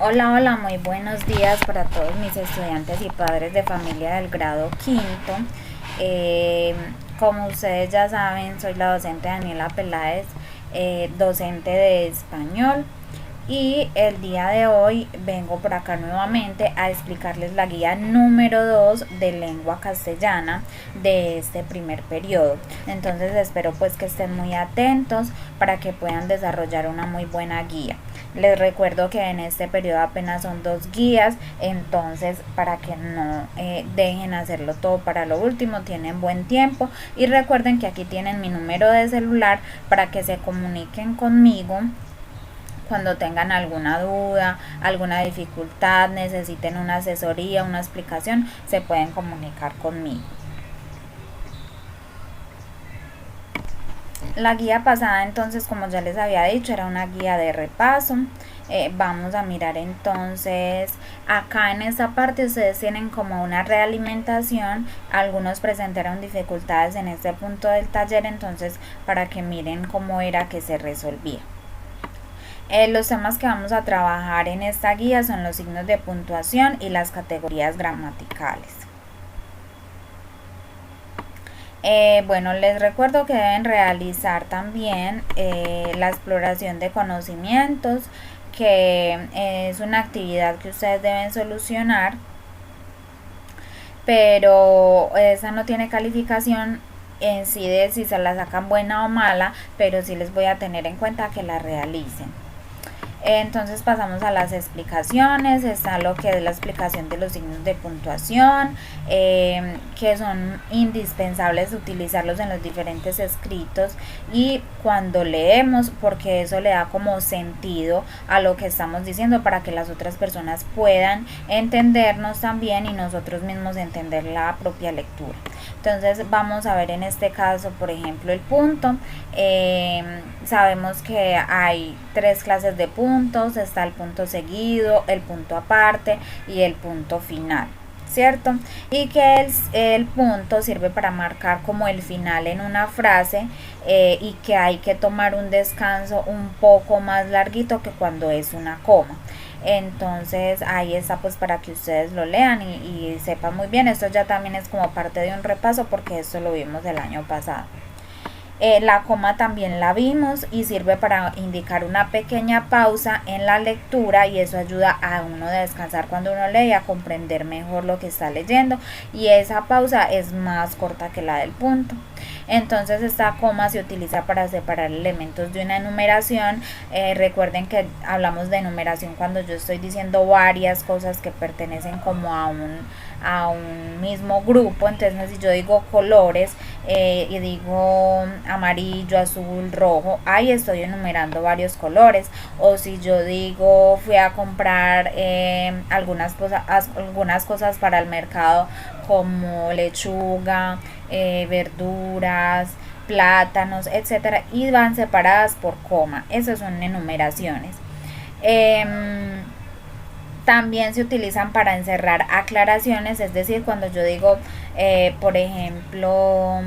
Hola, hola, muy buenos días para todos mis estudiantes y padres de familia del grado quinto. Eh, Como ustedes ya saben, soy la docente Daniela Peláez, docente de español. Y el día de hoy vengo por acá nuevamente a explicarles la guía número 2 de lengua castellana de este primer periodo. Entonces espero pues que estén muy atentos para que puedan desarrollar una muy buena guía. Les recuerdo que en este periodo apenas son 2 guías, entonces para que no dejen hacerlo todo para lo último, tienen buen tiempo. Y recuerden que aquí tienen mi número de celular para que se comuniquen conmigo cuando tengan alguna duda, alguna dificultad, necesiten una asesoría, una explicación, se pueden comunicar conmigo. La guía pasada, entonces, como ya les había dicho, era una guía de repaso. Vamos a mirar entonces, acá en esta parte ustedes tienen como una realimentación. Algunos presentaron dificultades en este punto del taller, entonces para que miren cómo era que se resolvía. Los temas que vamos a trabajar en esta guía son los signos de puntuación y las categorías gramaticales. Bueno, les recuerdo que deben realizar también la exploración de conocimientos, que es una actividad que ustedes deben solucionar, pero esa no tiene calificación en sí de si se la sacan buena o mala, pero sí les voy a tener en cuenta que la realicen. Entonces pasamos a las explicaciones. Está lo que es la explicación de los signos de puntuación, que son indispensables utilizarlos en los diferentes escritos y cuando leemos, porque eso le da como sentido a lo que estamos diciendo para que las otras personas puedan entendernos también y nosotros mismos entender la propia lectura. Entonces vamos a ver en este caso, por ejemplo, el punto. Sabemos que hay 3 clases de puntos. Está el punto seguido, el punto aparte y el punto final, ¿cierto? Y que el punto sirve para marcar como el final en una frase, y que hay que tomar un descanso un poco más larguito que cuando es una coma. Entonces ahí está pues para que ustedes lo lean y sepan muy bien. Esto ya también es como parte de un repaso porque esto lo vimos el año pasado. La coma también la vimos y sirve para indicar una pequeña pausa en la lectura y eso ayuda a uno a descansar cuando uno lee y a comprender mejor lo que está leyendo, y esa pausa es más corta que la del punto. Entonces esta coma se utiliza para separar elementos de una enumeración. Recuerden que hablamos de enumeración cuando yo estoy diciendo varias cosas que pertenecen como a un mismo grupo. Entonces si yo digo colores, y digo amarillo, azul, rojo, ahí estoy enumerando varios colores. O si yo digo fui a comprar algunas cosas para el mercado como lechuga, verduras, plátanos, etcétera, y van separadas por coma. Esas son enumeraciones. También se utilizan para encerrar aclaraciones, es decir, cuando yo digo, por ejemplo,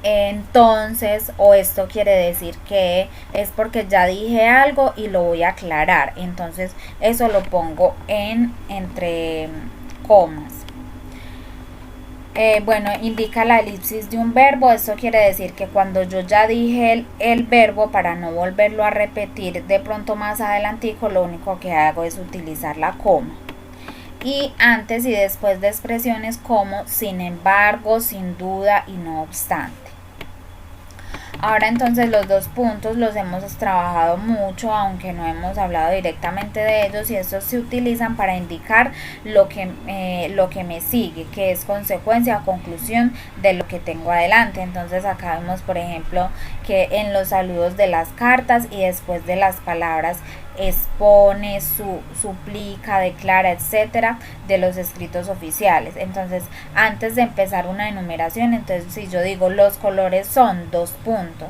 entonces, o esto quiere decir que, es porque ya dije algo y lo voy a aclarar. Entonces eso lo pongo entre comas. Bueno, indica la elipsis de un verbo. Esto quiere decir que cuando yo ya dije el verbo, para no volverlo a repetir de pronto más adelantico, lo único que hago es utilizar la coma. Y antes y después de expresiones como sin embargo, sin duda y no obstante. Ahora entonces los 2 puntos los hemos trabajado mucho, aunque no hemos hablado directamente de ellos, y estos se utilizan para indicar lo que me sigue, que es consecuencia o conclusión de lo que tengo adelante. Entonces acá vemos, por ejemplo, que en los saludos de las cartas y después de las palabras expone, suplica, declara, etcétera, de los escritos oficiales. Entonces antes de empezar una enumeración, entonces si yo digo los colores son 2 puntos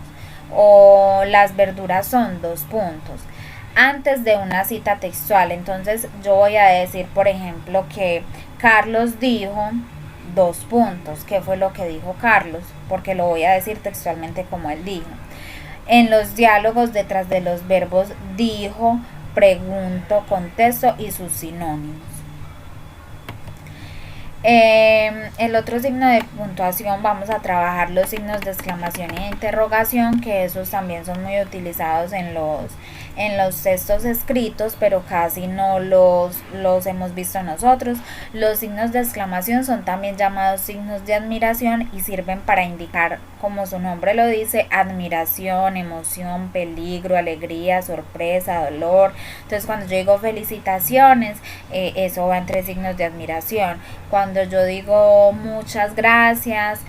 o las verduras son 2 puntos, antes de una cita textual, entonces yo voy a decir, por ejemplo, que Carlos dijo 2 puntos. ¿Qué fue lo que dijo Carlos? Porque lo voy a decir textualmente como él dijo. En los diálogos, detrás de los verbos dijo, pregunto, contesto y sus sinónimos. El otro signo de puntuación, vamos a trabajar los signos de exclamación y de interrogación, que esos también son muy utilizados en los textos escritos, pero casi no los hemos visto nosotros. Los signos de exclamación son también llamados signos de admiración y sirven para indicar, como su nombre lo dice, admiración, emoción, peligro, alegría, sorpresa, dolor. Entonces cuando yo digo felicitaciones, eso va entre signos de admiración. Cuando yo digo muchas gracias,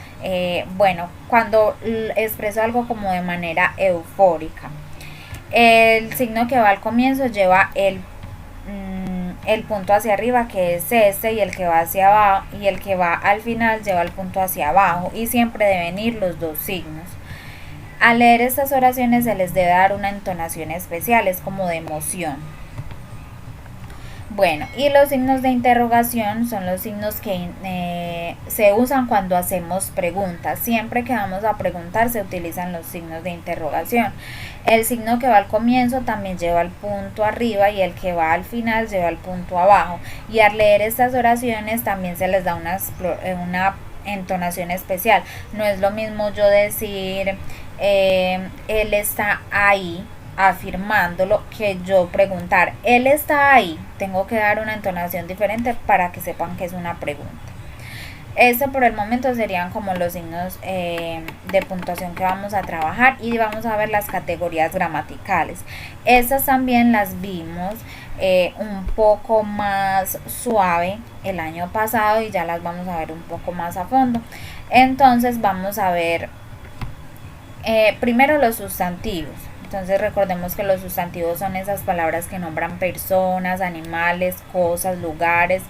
cuando expreso algo como de manera eufórica. El signo que va al comienzo lleva el punto hacia arriba, que es este, y el que va hacia abajo, y el que va al final lleva el punto hacia abajo, y siempre deben ir los dos signos. Al leer estas oraciones se les debe dar una entonación especial, es como de emoción. Bueno, y los signos de interrogación son los signos que se usan cuando hacemos preguntas. Siempre que vamos a preguntar se utilizan los signos de interrogación. El signo que va al comienzo también lleva el punto arriba y el que va al final lleva el punto abajo. Y al leer estas oraciones también se les da una entonación especial. No es lo mismo yo decir, él está ahí, afirmándolo, que yo preguntar, él está ahí. Tengo que dar una entonación diferente para que sepan que es una pregunta. Este por el momento serían como los signos de puntuación que vamos a trabajar, y vamos a ver las categorías gramaticales. Estas también las vimos un poco más suave el año pasado y ya las vamos a ver un poco más a fondo. Entonces vamos a ver primero los sustantivos. Entonces recordemos que los sustantivos son esas palabras que nombran personas, animales, cosas, lugares,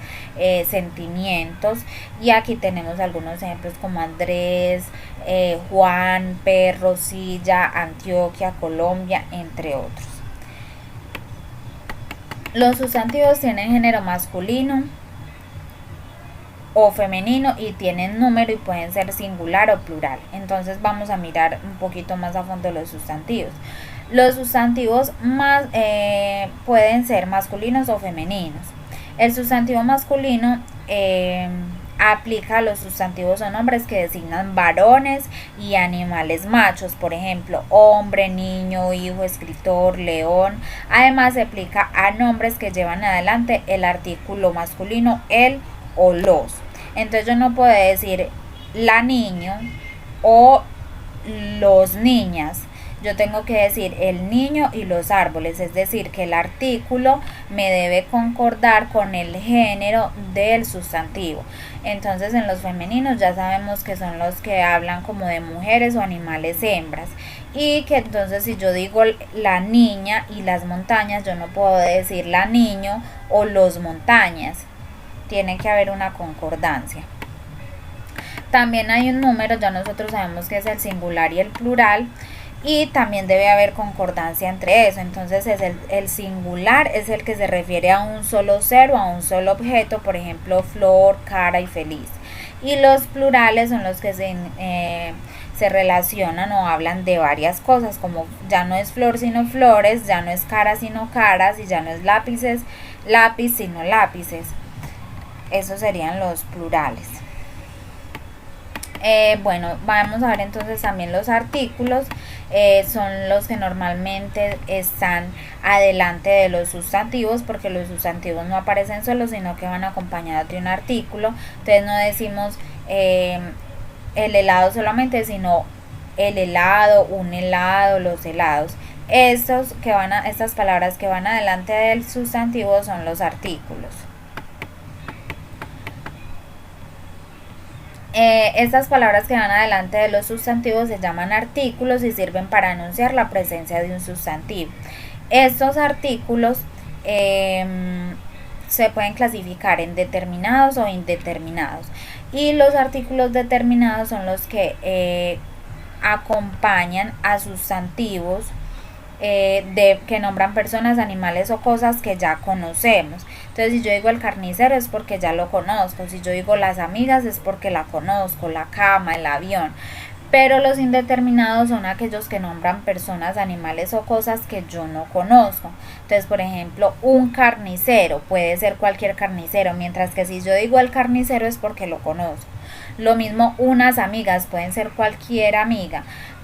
sentimientos. Y aquí tenemos algunos ejemplos como Andrés, Juan, perro, silla, Antioquia, Colombia, entre otros. Los sustantivos tienen género masculino o femenino y tienen número y pueden ser singular o plural. Entonces vamos a mirar un poquito más a fondo los sustantivos. Los sustantivos pueden ser masculinos o femeninos. El sustantivo masculino aplica a los sustantivos o nombres que designan varones y animales machos, por ejemplo, hombre, niño, hijo, escritor, león. Además se aplica a nombres que llevan adelante el artículo masculino el o los. Entonces yo no puedo decir la niño o los niñas. Yo tengo que decir el niño y los árboles, es decir, que el artículo me debe concordar con el género del sustantivo. Entonces en los femeninos ya sabemos que son los que hablan como de mujeres o animales hembras, y que entonces si yo digo la niña y las montañas, yo no puedo decir la niño o los montañas. Tiene que haber una concordancia. También hay un número, ya nosotros sabemos que es el singular y el plural, y también debe haber concordancia entre eso. Entonces el singular es el que se refiere a un solo ser o a un solo objeto, por ejemplo flor, cara y feliz. Y los plurales son los que se relacionan o hablan de varias cosas, como ya no es flor sino flores, ya no es cara sino caras, y ya no es lápiz sino lápices. Esos serían los plurales. Vamos a ver entonces también los artículos. Son los que normalmente están adelante de los sustantivos, porque los sustantivos no aparecen solos, sino que van acompañados de un artículo. Entonces no decimos el helado solamente, sino el helado, un helado, los helados. Estas palabras que van adelante del sustantivo son los artículos. Estas palabras que van adelante de los sustantivos se llaman artículos y sirven para anunciar la presencia de un sustantivo. Estos artículos se pueden clasificar en determinados o indeterminados, y los artículos determinados son los que acompañan a sustantivos que nombran personas, animales o cosas que ya conocemos. Entonces si yo digo el carnicero es porque ya lo conozco, si yo digo las amigas es porque la conozco, la cama, el avión. Pero los indeterminados son aquellos que nombran personas, animales o cosas que yo no conozco. Entonces, por ejemplo, un carnicero puede ser cualquier carnicero, mientras que si yo digo el carnicero es porque lo conozco. Lo mismo unas amigas, pueden ser cualquier amiga,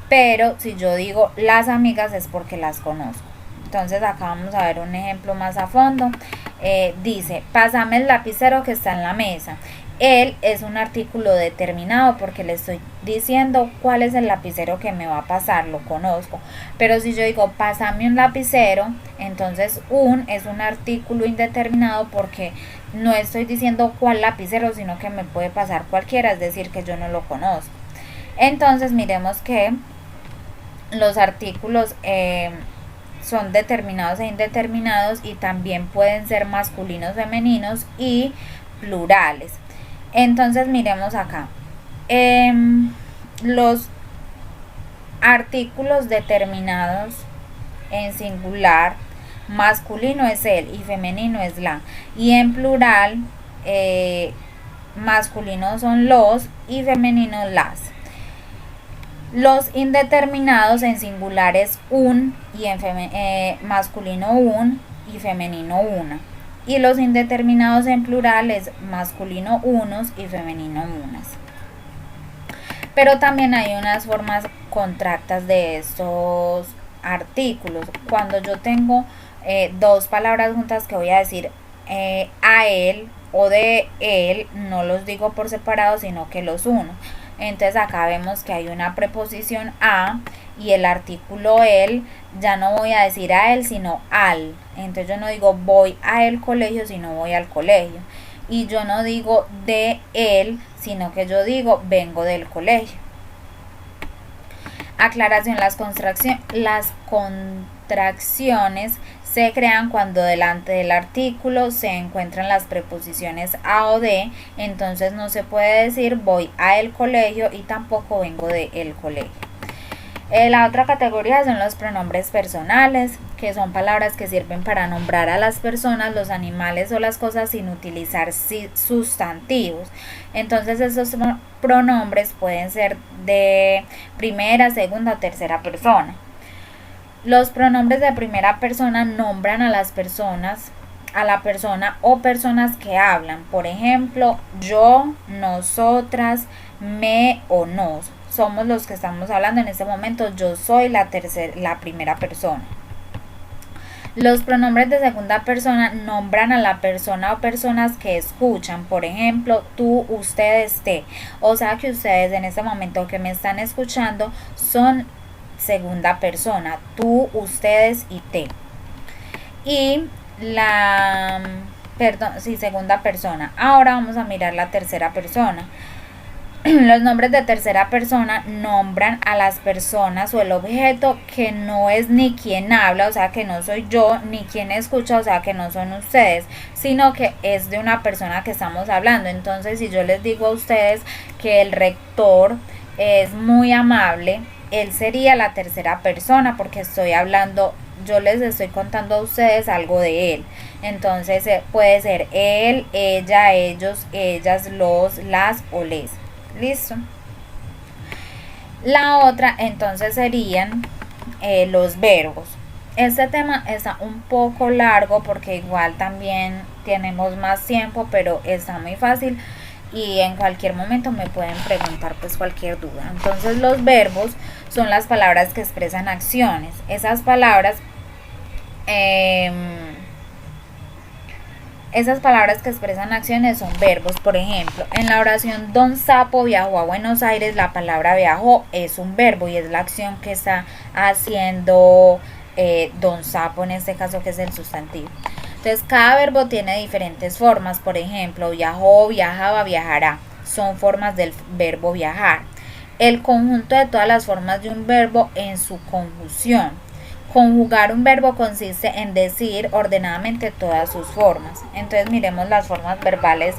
pero si yo digo las amigas es porque las conozco. Entonces acá vamos a ver un ejemplo más a fondo. Dice, pásame el lapicero que está en la mesa. Él es un artículo determinado porque le estoy diciendo cuál es el lapicero que me va a pasar, lo conozco. Pero si yo digo pásame un lapicero, entonces un es un artículo indeterminado porque no estoy diciendo cuál lapicero, sino que me puede pasar cualquiera, es decir, que yo no lo conozco. Entonces miremos que los artículos son determinados e indeterminados y también pueden ser masculinos, femeninos y plurales. Entonces miremos acá. Los artículos determinados en singular, masculino es él y femenino es la. Y en plural, masculino son los y femenino las. Los indeterminados en singular es un y en masculino un y femenino una. Y los indeterminados en plural es masculino unos y femenino unas. Pero también hay unas formas contractas de estos artículos. Cuando yo tengo dos palabras juntas que voy a decir a él o de él, no los digo por separado, sino que los uno. Entonces acá vemos que hay una preposición a y el artículo él, ya no voy a decir a él sino al. Entonces yo no digo voy al colegio sino voy al colegio. Y yo no digo de él sino que yo digo vengo del colegio. Aclaración, las contracciones se crean cuando delante del artículo se encuentran las preposiciones a o de, entonces no se puede decir voy a el colegio y tampoco vengo de el colegio. La otra categoría son los pronombres personales, que son palabras que sirven para nombrar a las personas, los animales o las cosas sin utilizar sustantivos. Entonces esos pronombres pueden ser de primera, segunda o tercera persona. Los pronombres de primera persona nombran a las personas, a la persona o personas que hablan. Por ejemplo, yo, nosotras, me o nos. Somos los que estamos hablando en este momento. Yo soy la primera persona. Los pronombres de segunda persona nombran a la persona o personas que escuchan. Por ejemplo, tú, ustedes, te. O sea que ustedes en este momento que me están escuchando son segunda persona. Tú, ustedes y te. Y segunda persona. Ahora vamos a mirar la tercera persona. Los nombres de tercera persona nombran a las personas o el objeto que no es ni quien habla, o sea que no soy yo, ni quien escucha, o sea que no son ustedes, sino que es de una persona que estamos hablando. Entonces, si yo les digo a ustedes que el rector es muy amable, él sería la tercera persona porque estoy hablando, yo les estoy contando a ustedes algo de él. Entonces puede ser él, ella, ellos, ellas, los, las o les. Listo. La otra entonces serían los verbos. Este tema está un poco largo porque igual también tenemos más tiempo, pero está muy fácil y en cualquier momento me pueden preguntar pues cualquier duda. Entonces los verbos son las palabras que expresan acciones. Esas palabras que expresan acciones son verbos. Por ejemplo, en la oración Don Sapo viajó a Buenos Aires, la palabra viajó es un verbo y es la acción que está haciendo Don Sapo, en este caso que es el sustantivo. Entonces cada verbo tiene diferentes formas. Por ejemplo, viajó, viajaba, viajará. Son formas del verbo viajar. El conjunto de todas las formas de un verbo en su conjunción. Conjugar un verbo consiste en decir ordenadamente todas sus formas. Entonces miremos las formas verbales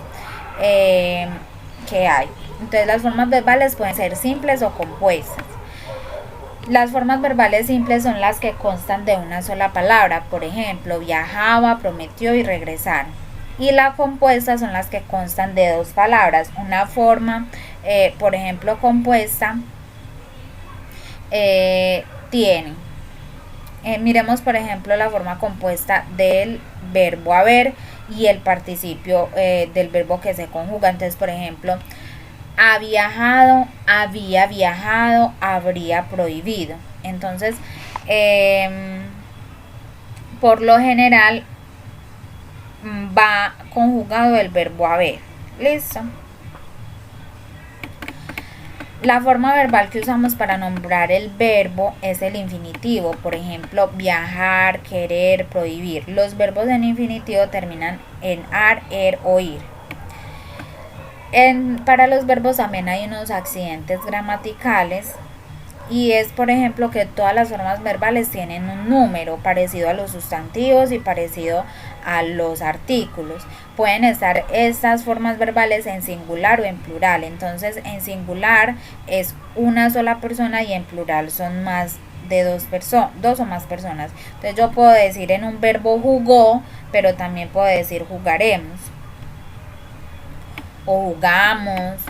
que hay. Entonces las formas verbales pueden ser simples o compuestas. Las formas verbales simples son las que constan de una sola palabra. Por ejemplo, viajaba, prometió y regresar. Y las compuestas son las que constan de dos palabras. Una forma, por ejemplo, compuesta tiene Miremos, por ejemplo, la forma compuesta del verbo haber y el participio del verbo que se conjuga. Entonces, por ejemplo, ha viajado, había viajado, habría prohibido. Entonces, por lo general va conjugado el verbo haber. ¿Listo? La forma verbal que usamos para nombrar el verbo es el infinitivo. Por ejemplo, viajar, querer, prohibir. Los verbos en infinitivo terminan en ar, er o ir. Para los verbos también hay unos accidentes gramaticales, y es, por ejemplo, que todas las formas verbales tienen un número parecido a los sustantivos y parecido a los artículos. Pueden estar estas formas verbales en singular o en plural. Entonces, en singular es una sola persona y en plural son más de dos o más personas. Entonces, yo puedo decir en un verbo jugó, pero también puedo decir jugaremos o jugamos.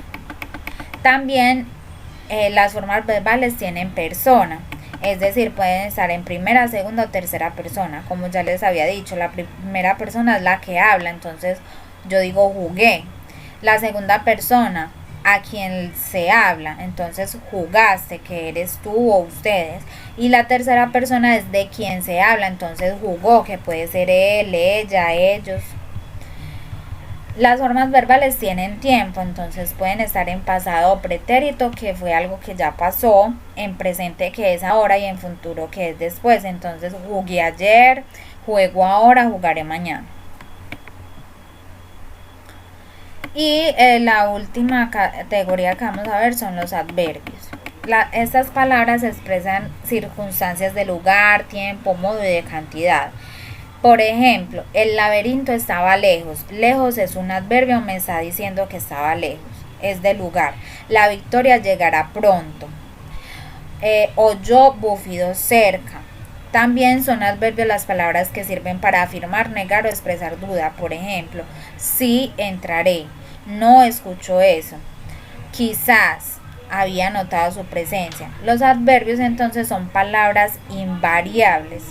También las formas verbales tienen persona, es decir, pueden estar en primera, segunda o tercera persona. Como ya les había dicho, la primera persona es la que habla, entonces yo digo jugué. La segunda persona, a quien se habla, entonces jugaste, que eres tú o ustedes. Y la tercera persona es de quien se habla, entonces jugó, que puede ser él, ella, ellos. Las formas verbales tienen tiempo, entonces pueden estar en pasado o pretérito, que fue algo que ya pasó, en presente, que es ahora, y en futuro, que es después. Entonces, jugué ayer, juego ahora, jugaré mañana. Y la última categoría que vamos a ver son los adverbios. Estas palabras expresan circunstancias de lugar, tiempo, modo y de cantidad. Por ejemplo, el laberinto estaba lejos. Lejos es un adverbio, me está diciendo que estaba lejos. Es de lugar. La victoria llegará pronto. Oyó búfido cerca. También son adverbios las palabras que sirven para afirmar, negar o expresar duda. Por ejemplo, sí entraré. No escucho eso. Quizás había notado su presencia. Los adverbios entonces son palabras invariables.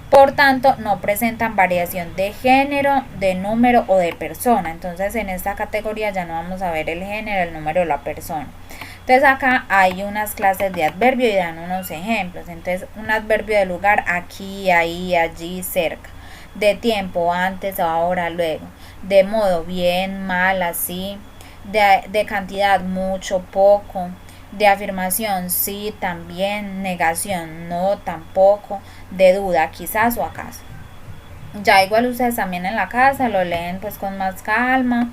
Por tanto, no presentan variación de género, de número o de persona. Entonces, en esta categoría ya no vamos a ver el género, el número o la persona. Entonces, acá hay unas clases de adverbio y dan unos ejemplos. Entonces, un adverbio de lugar: aquí, ahí, allí, cerca. De tiempo: antes, ahora, luego. De modo: bien, mal, así. De cantidad: mucho, poco. De afirmación: sí, también. Negación: no, tampoco. De duda: quizás o acaso. Ya igual ustedes también en la casa lo leen pues con más calma,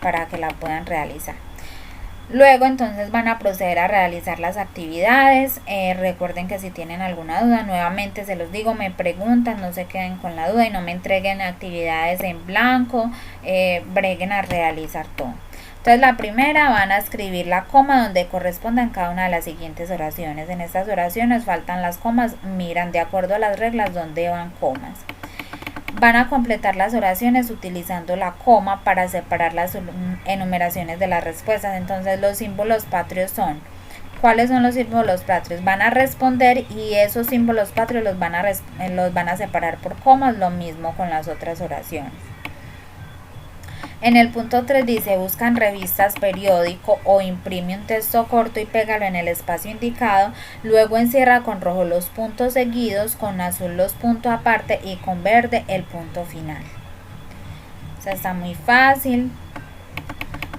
para que la puedan realizar. Luego entonces van a proceder a realizar las actividades. Recuerden que si tienen alguna duda, nuevamente se los digo, me preguntan, no se queden con la duda y no me entreguen actividades en blanco, breguen a realizar todo. Entonces, la primera, van a escribir la coma donde correspondan cada una de las siguientes oraciones. En estas oraciones faltan las comas, miran de acuerdo a las reglas donde van comas. Van a completar las oraciones utilizando la coma para separar las enumeraciones de las respuestas. Entonces, los símbolos patrios son: ¿cuáles son los símbolos patrios? Van a responder, y esos símbolos patrios los van a separar por comas, lo mismo con las otras oraciones. En el punto 3 dice: buscan revistas, periódico o imprime un texto corto y pégalo en el espacio indicado. Luego encierra con rojo los puntos seguidos, con azul los puntos aparte y con verde el punto final. O sea, está muy fácil.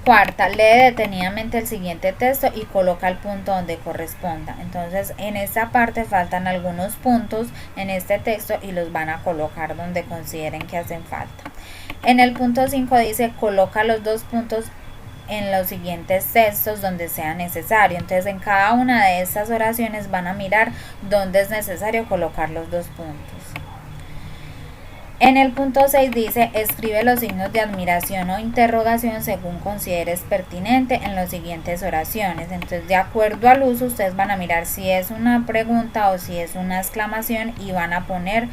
Cuarta, lee detenidamente el siguiente texto y coloca el punto donde corresponda. Entonces, en esta parte faltan algunos puntos en este texto y los van a colocar donde consideren que hacen falta. En el punto 5 dice: coloca los dos puntos en los siguientes textos donde sea necesario. Entonces, en cada una de estas oraciones van a mirar dónde es necesario colocar los dos puntos. En el punto 6 dice: escribe los signos de admiración o interrogación según consideres pertinente en las siguientes oraciones. Entonces, de acuerdo al uso, ustedes van a mirar si es una pregunta o si es una exclamación y van a poner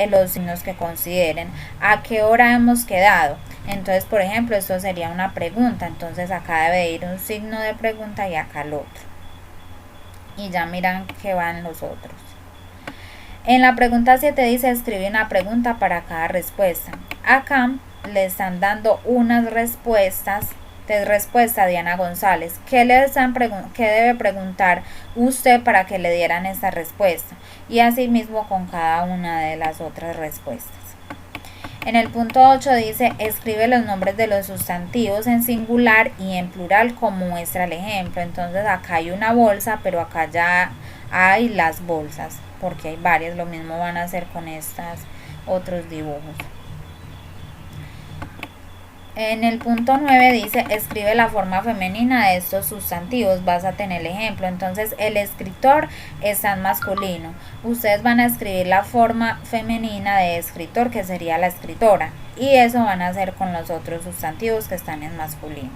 los signos que consideren. ¿A qué hora hemos quedado? Entonces, por ejemplo, esto sería una pregunta. Entonces, acá debe ir un signo de pregunta y acá el otro. Y ya miran que van los otros. En la pregunta 7 dice escribe una pregunta para cada respuesta. Acá le están dando unas respuestas de respuesta a Diana González. ¿Qué debe preguntar usted para que le dieran esta respuesta? Y así mismo con cada una de las otras respuestas. En el punto 8 dice escribe los nombres de los sustantivos en singular y en plural como muestra el ejemplo. Entonces acá hay una bolsa, pero acá ya hay las bolsas, porque hay varias. Lo mismo van a hacer con estos otros dibujos. En el punto 9 dice escribe la forma femenina de estos sustantivos. Vas a tener el ejemplo. Entonces el escritor está en masculino. Ustedes van a escribir la forma femenina de escritor, que sería la escritora, y eso van a hacer con los otros sustantivos que están en masculino.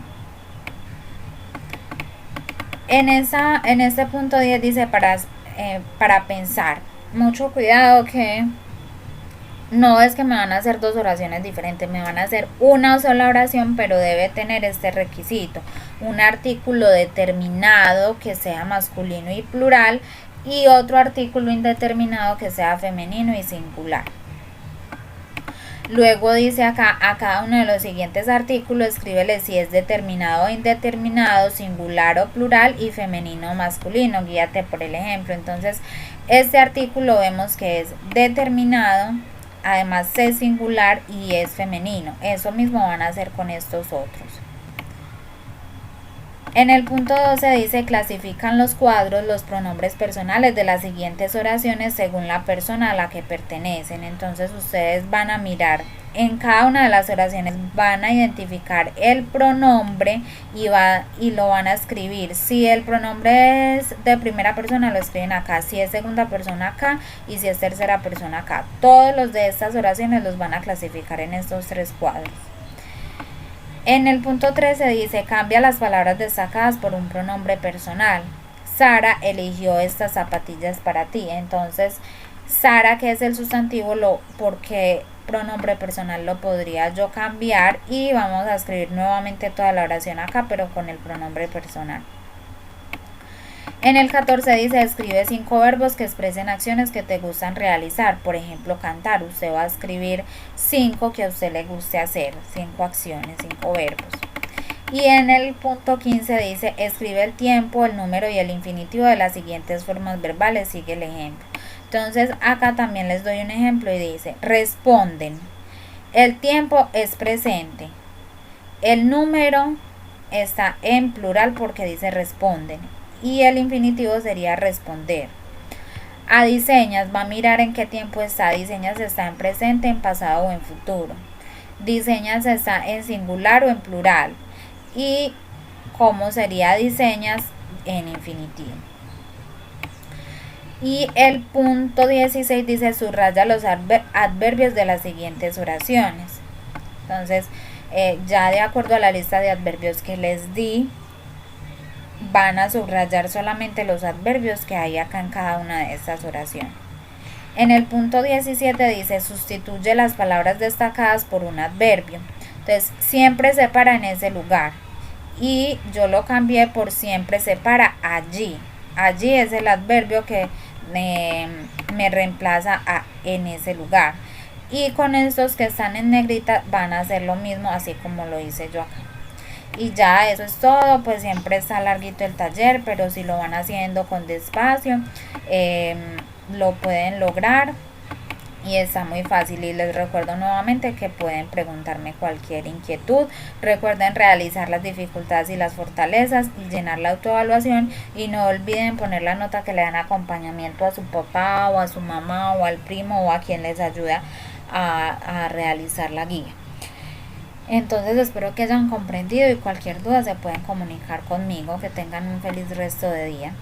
En este punto 10 dice para pensar. Mucho cuidado que no es que me van a hacer dos oraciones diferentes, me van a hacer una sola oración, pero debe tener este requisito: un artículo determinado que sea masculino y plural y otro artículo indeterminado que sea femenino y singular. Luego dice acá, a cada uno de los siguientes artículos escríbele si es determinado o indeterminado, singular o plural y femenino o masculino. Guíate por el ejemplo. Entonces este artículo vemos que es determinado, además es singular y es femenino. Eso mismo van a hacer con estos otros. En el punto 12 dice clasifican los cuadros los pronombres personales de las siguientes oraciones según la persona a la que pertenecen. Entonces ustedes van a mirar en cada una de las oraciones, van a identificar el pronombre y lo van a escribir. Si el pronombre es de primera persona, lo escriben acá; si es segunda persona, acá; y si es tercera persona, acá. Todos los de estas oraciones los van a clasificar en estos tres cuadros. En el punto 13 dice cambia las palabras destacadas por un pronombre personal. Sara eligió estas zapatillas para ti. Entonces Sara, que es el sustantivo, porque pronombre personal lo podría yo cambiar, y vamos a escribir nuevamente toda la oración acá, pero con el pronombre personal. En el 14 dice escribe 5 verbos que expresen acciones que te gustan realizar. Por ejemplo, cantar. Usted va a escribir 5 que a usted le guste hacer, 5 acciones, 5 verbos. Y en el punto 15 dice escribe el tiempo, el número y el infinitivo de las siguientes formas verbales. Sigue el ejemplo. Entonces acá también les doy un ejemplo y dice responden. El tiempo es presente. El número está en plural porque dice responden. Y el infinitivo sería responder. A diseñas, va a mirar en qué tiempo está. Diseñas está en presente, en pasado o en futuro. Diseñas está en singular o en plural. Y cómo sería diseñas en infinitivo. Y el punto 16 dice subraya los adverbios de las siguientes oraciones. Entonces ya de acuerdo a la lista de adverbios que les di, van a subrayar solamente los adverbios que hay acá en cada una de estas oraciones. En el punto 17 dice sustituye las palabras destacadas por un adverbio. Entonces siempre se para en ese lugar, y yo lo cambié por siempre se para allí. Allí es el adverbio que me reemplaza en ese lugar. Y con estos que están en negrita van a hacer lo mismo, así como lo hice yo acá. Y ya eso es todo. Pues siempre está larguito el taller, pero si lo van haciendo con despacio lo pueden lograr, y está muy fácil. Y les recuerdo nuevamente que pueden preguntarme cualquier inquietud. Recuerden realizar las dificultades y las fortalezas y llenar la autoevaluación, y no olviden poner la nota que le dan acompañamiento a su papá o a su mamá o al primo o a quien les ayuda a realizar la guía. Entonces espero que hayan comprendido, y cualquier duda se pueden comunicar conmigo. Que tengan un feliz resto de día.